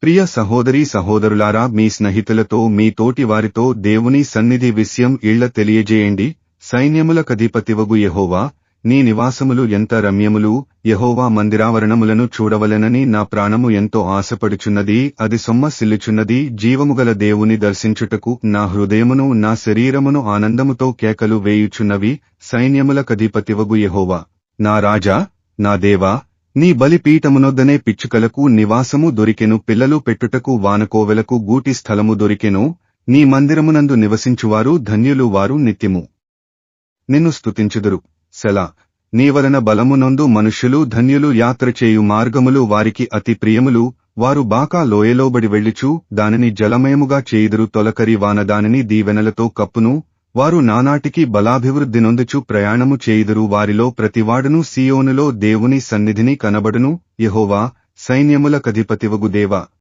ప్రియ సహోదరీ సహోదరులారా, మీ స్నేహితులతో మీ తోటి వారితో దేవుని సన్నిధి విషయం ఇళ్ల తెలియజేయండి. సైన్యములకధిపతివగు యెహోవా, నీ నివాసములు ఎంత రమ్యములు! యెహోవా మందిరావరణములను చూడవలెనని నా ప్రాణము ఎంతో ఆశపడుచున్నది. అది సొమ్మసిల్లుచున్నది. జీవముగల దేవుని దర్శించుటకు నా హృదయమును నా శరీరమును ఆనందముతో కేకలు వేయుచున్నవి. సైన్యములకధిపతివగు యెహోవా, నా రాజా, నా దేవా, నీ బలిపీఠమునొద్దనే పిచ్చుకలకు నివాసము దొరికెను. పిల్లలు పెట్టుటకు వానకోవెలకు గూటి స్థలము దొరికెను. నీ మందిరమునందు నివసించువారు ధన్యులు, వారు నిత్యము నిన్ను స్తుతించుదురు. సెలా. నీ వలన బలమునొందు మనుష్యులు ధన్యులు. యాత్ర చేయు మార్గములు వారికి అతి ప్రియములు. వారు బాకా లోయలోబడి వెళ్ళుచు దానిని జలమయముగా చేయుదురు. తొలకరి వాన దానిని దీవెనలతో కప్పును. వారు నానాటికి బలాభివృద్ధి నొందుచు ప్రయాణము చేయుదురు. వారిలో ప్రతివాడును సీయోనులో దేవుని సన్నిధిని కనబడును. యెహోవా, సైన్యములకధిపతివగు దేవా,